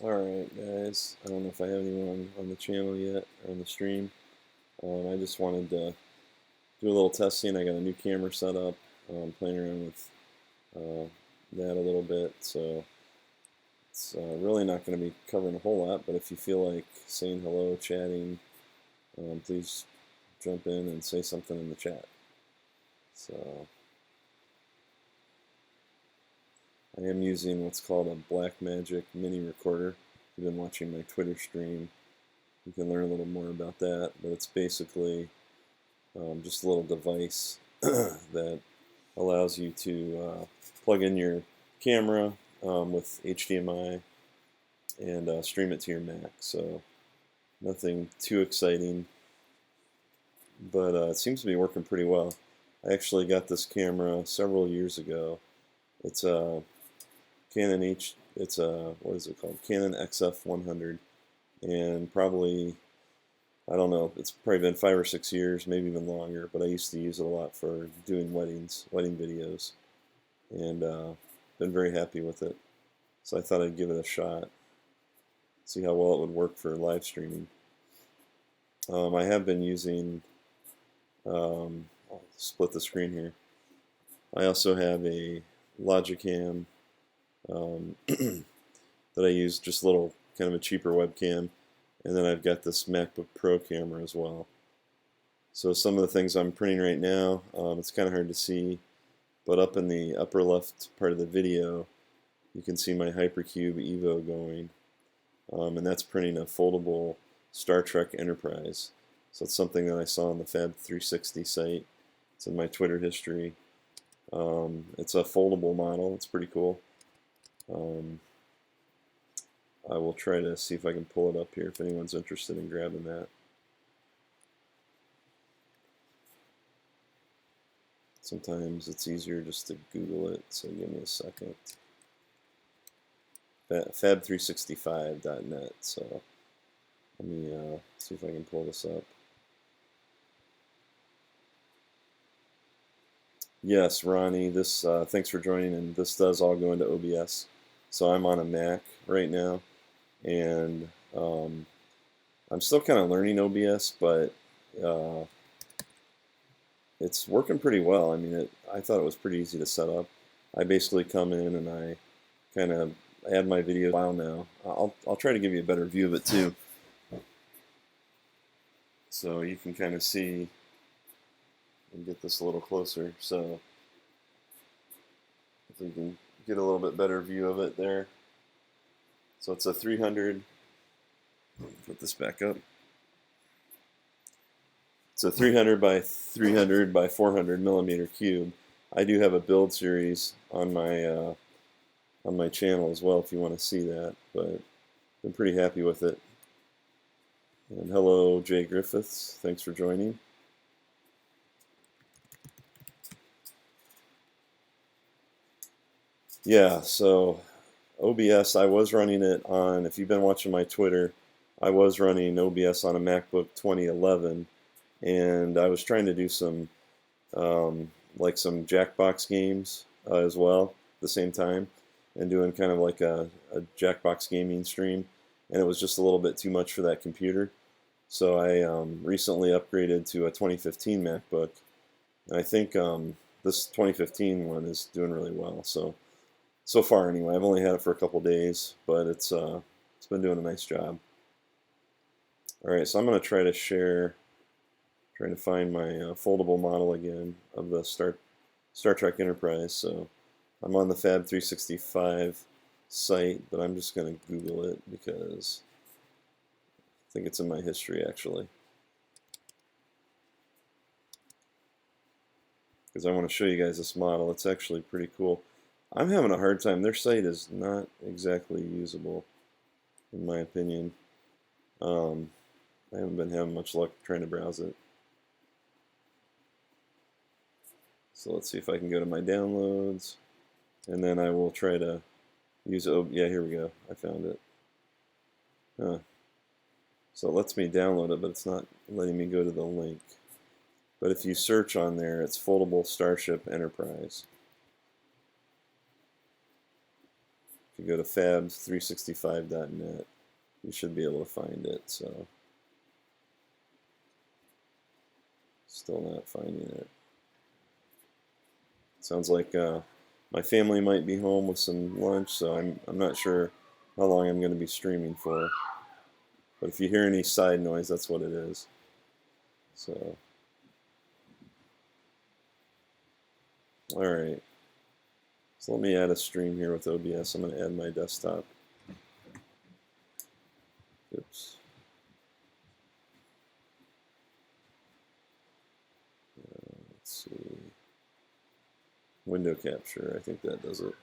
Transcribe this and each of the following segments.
Alright guys, I don't know if I have anyone on the channel yet, or on the stream. I just wanted to do a little testing. I got a new camera set up. Playing around with uh, that a little bit, so it's really not going to be covering a whole lot, but if you feel like saying hello, chatting, please jump in and say something in the chat. So I am using what's called a Blackmagic mini recorder. If you've been watching my Twitter stream, you can learn a little more about that, but it's basically just a little device that allows you to plug in your camera with HDMI and stream it to your Mac. So nothing too exciting, but it seems to be working pretty well. I actually got this camera several years ago. It's a it's a, what is it called? Canon XF100, and probably, I don't know, it's probably been 5 or 6 years, maybe even longer, but I used to use it a lot for doing wedding videos, and been very happy with it. So I thought I'd give it a shot, see how well it would work for live streaming. I have been using, I'll split the screen here. I also have a Logicam that I use, just a little kind of a cheaper webcam, and then I've got this MacBook Pro camera as well. So some of the things I'm printing right now, it's kind of hard to see, but up in the upper left part of the video, you can see my Hypercube Evo going, and that's printing a foldable Star Trek Enterprise. So it's something that I saw on the Fab360 site. It's in my Twitter history. It's a foldable model. It's pretty cool. I will try to see if I can pull it up here if anyone's interested in grabbing that. Sometimes it's easier just to Google it, so give me a second. Fab365.net. So let me see if I can pull this up. Yes, Ronnie, this thanks for joining, and this does all go into OBS. So I'm on a Mac right now, and I'm still kind of learning OBS, but uh, it's working pretty well. I mean, I thought it was pretty easy to set up. I basically come in and I kind of add my video file now. I'll try to give you a better view of it too, so you can kind of see and get this a little closer. So if we can get a little bit better view of it there. So it's a 300. Put this back up. It's a 300 by 300 by 400 millimeter cube. I do have a build series on my channel as well if you want to see that, but I'm pretty happy with it. And hello, Jay Griffiths. Thanks for joining. Yeah, so OBS, I was running it on, if you've been watching my Twitter, I was running OBS on a MacBook 2011, and I was trying to do some like some Jackbox games as well at the same time, and doing kind of like a Jackbox gaming stream, and it was just a little bit too much for that computer. So I recently upgraded to a 2015 MacBook, and I think this 2015 one is doing really well. So far anyway, I've only had it for a couple days, but it's been doing a nice job. All right, so I'm going to try to share, trying to find my foldable model again of the Star Trek Enterprise. So I'm on the Fab365 site, but I'm just going to Google it because I think it's in my history actually. Because I want to show you guys this model. It's actually pretty cool. I'm having a hard time. Their site is not exactly usable, in my opinion. I haven't been having much luck trying to browse it. So let's see if I can go to my downloads, and then I will try to use, oh yeah, here we go, I found it. Huh. So it lets me download it, but it's not letting me go to the link. But if you search on there, it's Foldable Starship Enterprise. If you go to fabs365.net, you should be able to find it. So, still not finding it. Sounds like my family might be home with some lunch, so I'm not sure how long I'm going to be streaming for. But if you hear any side noise, that's what it is. So, all right. So let me add a stream here with OBS. I'm going to add my desktop. Oops. Let's see. Window capture. I think that does it.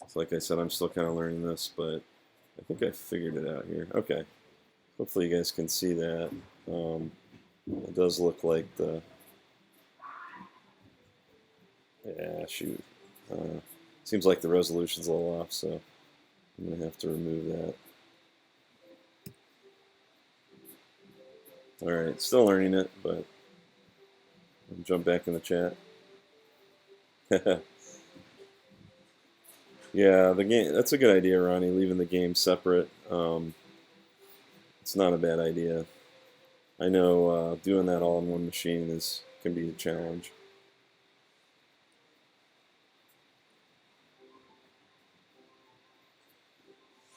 So like I said, I'm still kind of learning this, but I think I figured it out here. Okay. Hopefully you guys can see that. It does look like the... Yeah, shoot. Seems like the resolution's a little off, so I'm going to have to remove that. Alright, still learning it, but I'll jump back in the chat. Yeah, the game, that's a good idea, Ronnie, leaving the game separate. It's not a bad idea. I know doing that all in one machine can be a challenge.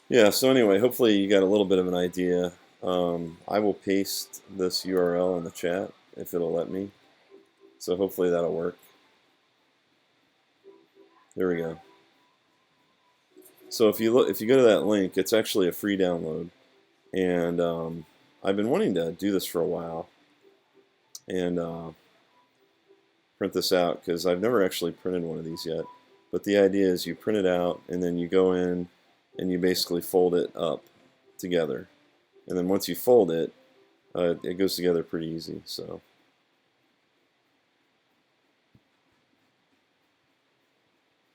Yeah, so anyway, hopefully you got a little bit of an idea. I will paste this URL in the chat if it'll let me. So hopefully that'll work. There we go. So if you go to that link, it's actually a free download, and I've been wanting to do this for a while and print this out because I've never actually printed one of these yet. But the idea is you print it out and then you go in and you basically fold it up together, and then once you fold it, it goes together pretty easy. So.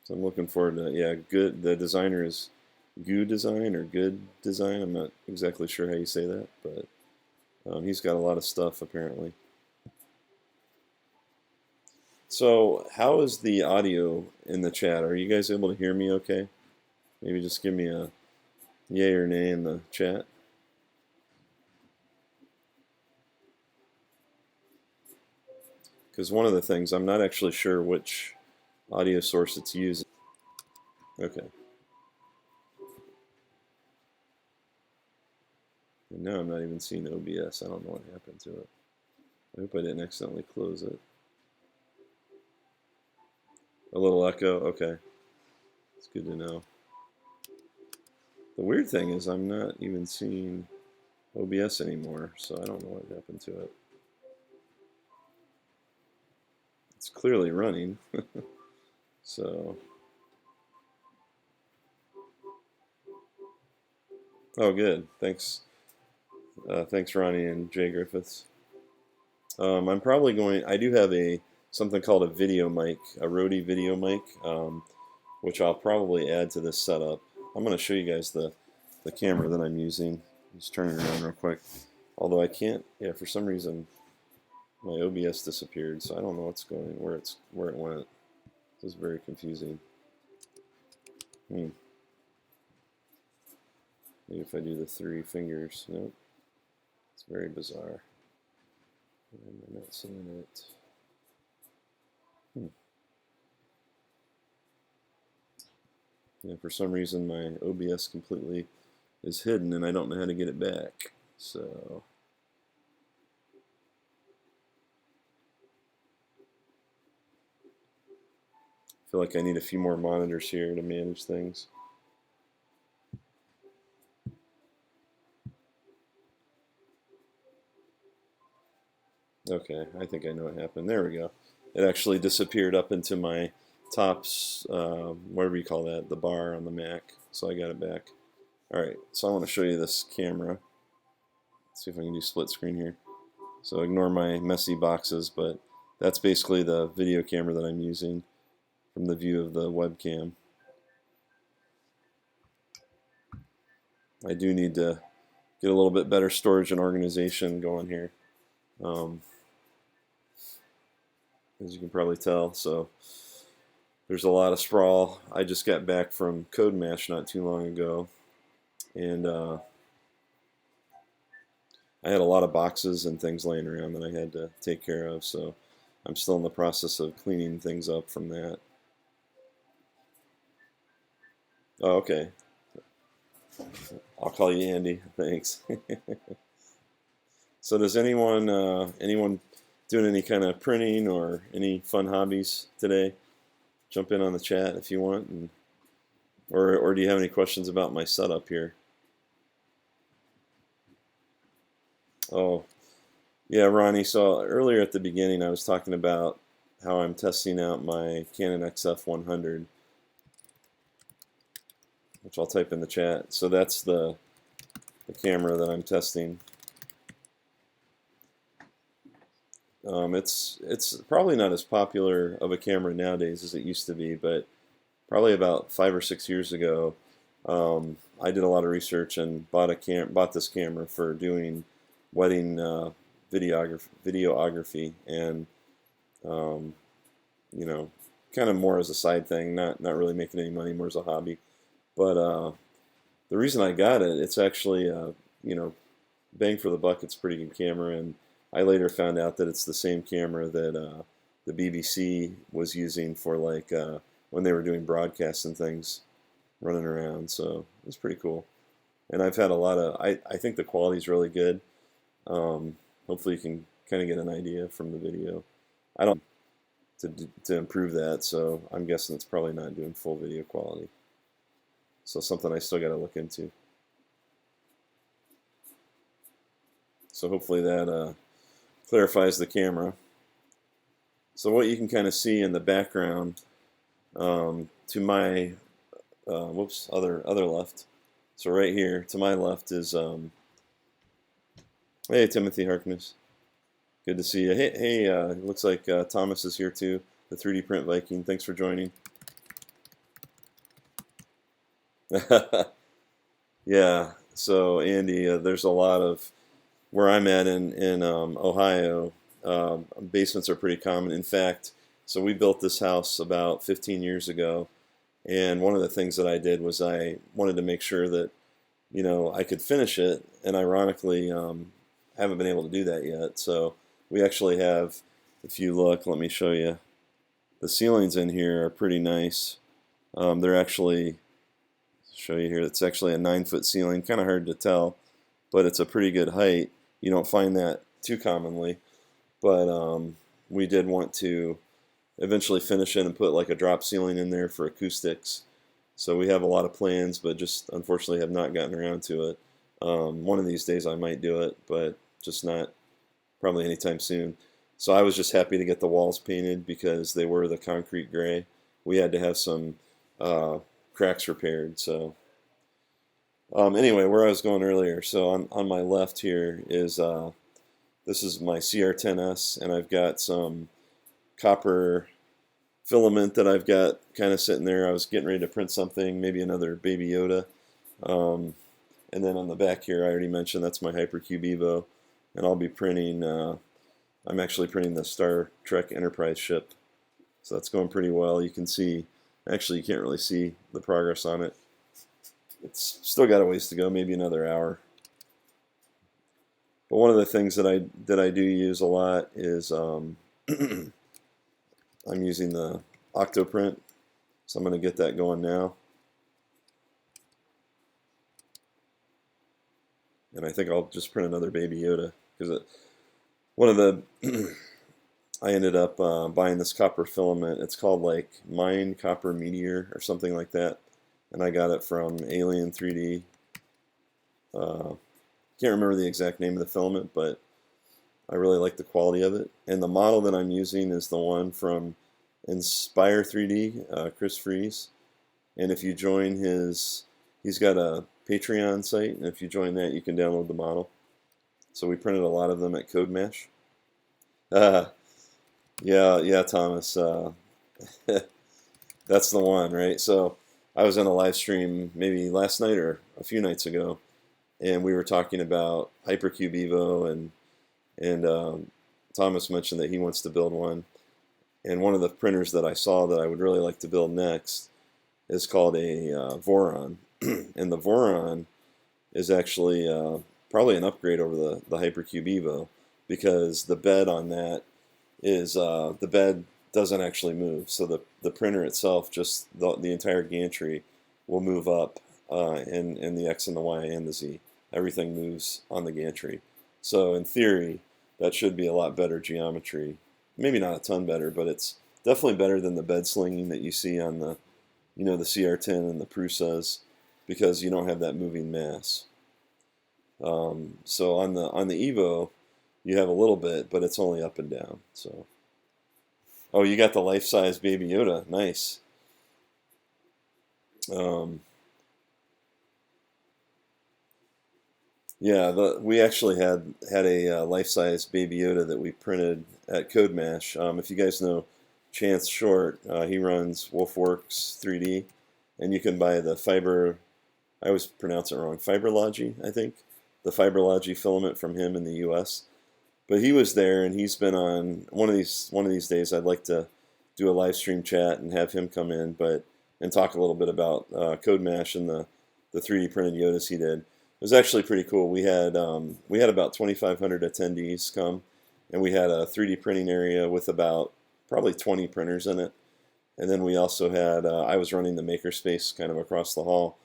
So I'm looking forward to, yeah, good. The designer is Goo Design or Good Design. I'm not exactly sure how you say that, but he's got a lot of stuff apparently. So how is the audio in the chat? Are you guys able to hear me okay? Maybe just give me a yay or nay in the chat. Because one of the things, I'm not actually sure which audio source it's using. Okay. And now I'm not even seeing OBS. I don't know what happened to it. I hope I didn't accidentally close it. A little echo? Okay. It's good to know. The weird thing is I'm not even seeing OBS anymore, so I don't know what happened to it. It's clearly running. So. Oh, good. Thanks. Thanks, Ronnie and Jay Griffiths. I'm probably going. I do have something called a video mic, a Rode video mic, which I'll probably add to this setup. I'm going to show you guys the camera that I'm using. Just turn it around real quick. Although I can't. Yeah, for some reason my OBS disappeared, so I don't know where it went. This is very confusing. Maybe if I do the 3 fingers. Nope. It's very bizarre. I'm not seeing it. Yeah, for some reason my OBS completely is hidden and I don't know how to get it back. So I feel like I need a few more monitors here to manage things. Okay, I think I know what happened. There we go. It actually disappeared up into my tops, whatever you call that, the bar on the Mac. So I got it back. Alright, so I want to show you this camera. Let's see if I can do split screen here. So ignore my messy boxes, but that's basically the video camera that I'm using from the view of the webcam. I do need to get a little bit better storage and organization going here. as you can probably tell. So there's a lot of sprawl. I just got back from CodeMash not too long ago, and I had a lot of boxes and things laying around that I had to take care of. So I'm still in the process of cleaning things up from that. Oh, okay. I'll call you Andy. Thanks. So does anyone doing any kind of printing or any fun hobbies today? Jump in on the chat if you want, or do you have any questions about my setup here? Oh, yeah, Ronnie. So earlier at the beginning, I was talking about how I'm testing out my Canon XF100, which I'll type in the chat. So that's the camera that I'm testing. It's probably not as popular of a camera nowadays as it used to be, but probably about 5 or 6 years ago, I did a lot of research and bought this camera for doing wedding videography, and you know, kind of more as a side thing, not really making any money, more as a hobby. But the reason I got it, it's actually you know, bang for the buck. It's a pretty good camera, and I later found out that it's the same camera that the BBC was using for like when they were doing broadcasts and things running around. So it's pretty cool. And I've had a lot of. I think the quality is really good. Hopefully you can kind of get an idea from the video. I don't to improve that, so I'm guessing it's probably not doing full video quality. So something I still got to look into. So hopefully that clarifies the camera. So what you can kind of see in the background to my other left. So right here to my left is hey Timothy Harkness, good to see you. Hey, looks like Thomas is here too. The 3D Print Viking. Thanks for joining. Yeah. So Andy, there's a lot of where I'm at in Ohio. Basements are pretty common. In fact, so we built this house about 15 years ago, and one of the things that I did was I wanted to make sure that I could finish it, and ironically, haven't been able to do that yet. So we actually have, if you look, let me show you. The ceilings in here are pretty nice. They're actually, show you here, it's actually a 9-foot ceiling. Kind of hard to tell, but it's a pretty good height. You don't find that too commonly, but we did want to eventually finish it and put like a drop ceiling in there for acoustics. So we have a lot of plans, but just unfortunately have not gotten around to it. One of these days I might do it, but just not probably anytime soon. So I was just happy to get the walls painted because they were the concrete gray. We had to have some cracks repaired. So anyway, where I was going earlier. So on my left here is this is my CR10S, and I've got some copper filament that I've got kind of sitting there. I was getting ready to print something, maybe another Baby Yoda. And then on the back here, I already mentioned that's my Hypercube Evo, and I'll be printing. I'm actually printing the Star Trek Enterprise ship, so that's going pretty well. You can see, actually, you can't really see the progress on it. It's still got a ways to go, maybe another hour. But one of the things that I do use a lot is I'm using the Octoprint, so I'm going to get that going now. And I think I'll just print another Baby Yoda because one of the I ended up buying this copper filament. It's called like Mine Copper Meteor or something like that, and I got it from Alien 3D. Can't remember the exact name of the filament, but I really like the quality of it. And the model that I'm using is the one from Inspire 3D, Chris Fries. And if you join he's got a Patreon site, and if you join that, you can download the model. So we printed a lot of them at CodeMash. Yeah, Thomas. That's the one, right? So I was on a live stream maybe last night or a few nights ago, and we were talking about Hypercube Evo, and Thomas mentioned that he wants to build one. And one of the printers that I saw that I would really like to build next is called a Voron. And the Voron is actually probably an upgrade over the Hypercube Evo, because the bed on that is the bed doesn't actually move. So the printer itself, just the entire gantry will move up, and the X and the Y and the Z. Everything moves on the gantry. So in theory, that should be a lot better geometry. Maybe not a ton better, but it's definitely better than the bed slinging that you see on the the CR10 and the Prusas, because you don't have that moving mass. So on the Evo, you have a little bit, but it's only up and down. So, oh, you got the life-size Baby Yoda, nice. Um, yeah, we actually had a life-size Baby Yoda that we printed at CodeMash. If you guys know Chance Short, he runs Wolfworks 3D, and you can buy the fiber. I always pronounce it wrong. Fiberlogy, I think, the Fiberlogy filament from him in the U.S. But he was there, and he's been on one of these days. I'd like to do a live stream chat and have him come in, and talk a little bit about CodeMash and the 3D printed Yodas he did. It was actually pretty cool. We had about 2,500 attendees come, and we had a 3D printing area with about probably 20 printers in it. And then we also had I was running the makerspace kind of across the hall.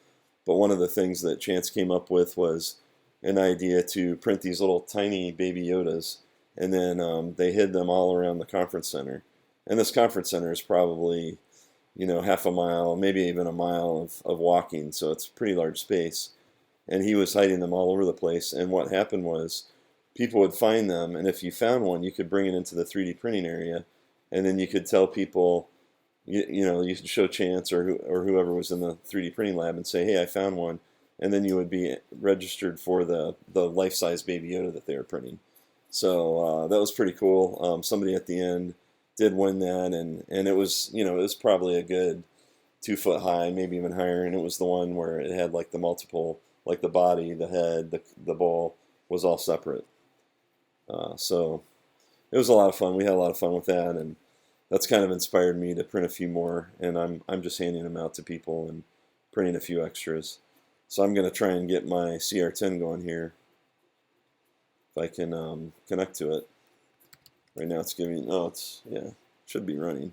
But one of the things that Chance came up with was an idea to print these little tiny Baby Yodas, and then they hid them all around the conference center. And this conference center is probably, half a mile, maybe even a mile of walking, so it's a pretty large space. And he was hiding them all over the place. And what happened was, people would find them, and if you found one, you could bring it into the 3D printing area, and then you could tell people, you could show Chance or whoever was in the 3D printing lab and say, hey, I found one. And then you would be registered for the life-size Baby Yoda that they were printing. So that was pretty cool. Somebody at the end did win that, and it was, it was probably a good 2 foot high, maybe even higher, and it was the one where it had like the multiple, like the body, the head, the bowl was all separate. So it was a lot of fun. We had a lot of fun with that, and that's kind of inspired me to print a few more, and I'm just handing them out to people and printing a few extras. So I'm going to try and get my CR10 going here, if I can connect to it. Right now it's giving, it should be running.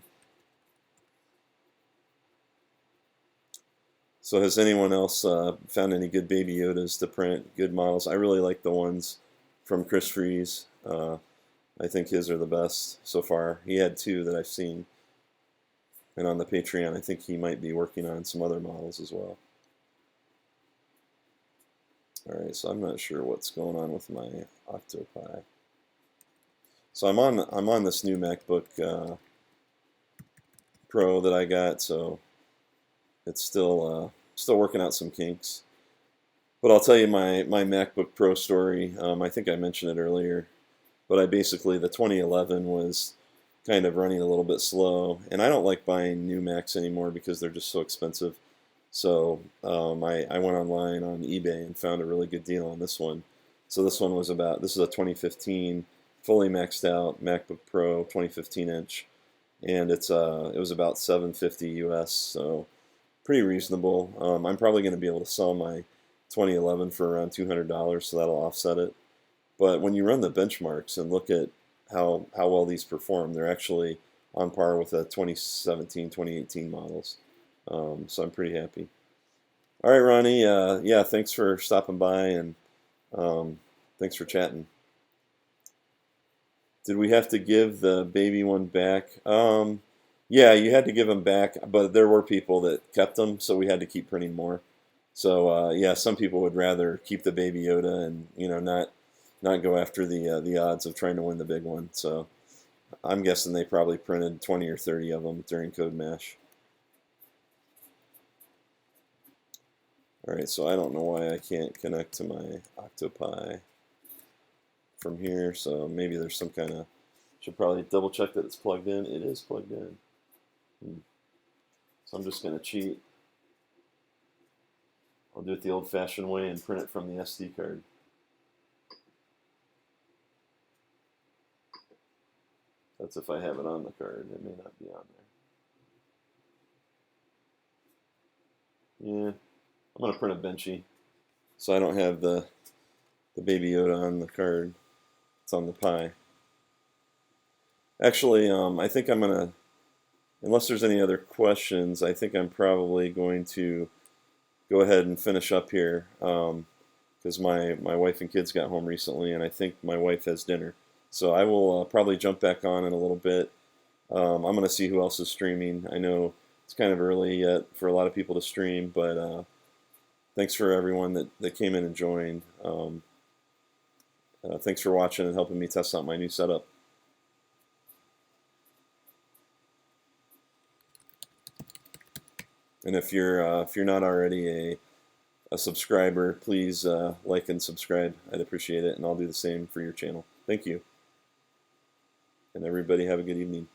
So has anyone else found any good Baby Yodas to print, good models? I really like the ones from Chris Fries. I think his are the best so far. He had 2 that I've seen. And on the Patreon, I think he might be working on some other models as well. Alright, so I'm not sure what's going on with my Octopi. So I'm on this new MacBook Pro that I got, so it's still working out some kinks. But I'll tell you my MacBook Pro story. I think I mentioned it earlier, but the 2011 was kind of running a little bit slow, and I don't like buying new Macs anymore because they're just so expensive. So I went online on eBay and found a really good deal on this one. So this is a 2015 fully maxed out MacBook Pro 2015 inch, and it was about $750 US, so pretty reasonable. I'm probably going to be able to sell my 2011 for around $200, so that'll offset it. But when you run the benchmarks and look at how well these perform, they're actually on par with the 2017, 2018 models. So I'm pretty happy. All right, Ronnie. Yeah, thanks for stopping by, and thanks for chatting. Did we have to give the baby one back? Yeah, you had to give them back, but there were people that kept them, so we had to keep printing more. So yeah, some people would rather keep the Baby Yoda and not go after the odds of trying to win the big one. So I'm guessing they probably printed 20 or 30 of them during CodeMash. Alright, so I don't know why I can't connect to my Octopi from here, so maybe there's some kind of... Should probably double check that it's plugged in. It is plugged in. So I'm just going to cheat. I'll do it the old-fashioned way and print it from the SD card. That's if I have it on the card. It may not be on there. Yeah, I'm going to print a Benchy. So I don't have the Baby Yoda on the card. It's on the Pi. Actually, I think I'm going to, unless there's any other questions, I think I'm probably going to go ahead and finish up here because my wife and kids got home recently, and I think my wife has dinner. So I will probably jump back on in a little bit. I'm going to see who else is streaming. I know it's kind of early yet for a lot of people to stream, but thanks for everyone that came in and joined. Thanks for watching and helping me test out my new setup. And if you're not already a subscriber, please like and subscribe. I'd appreciate it, and I'll do the same for your channel. Thank you. And everybody have a good evening.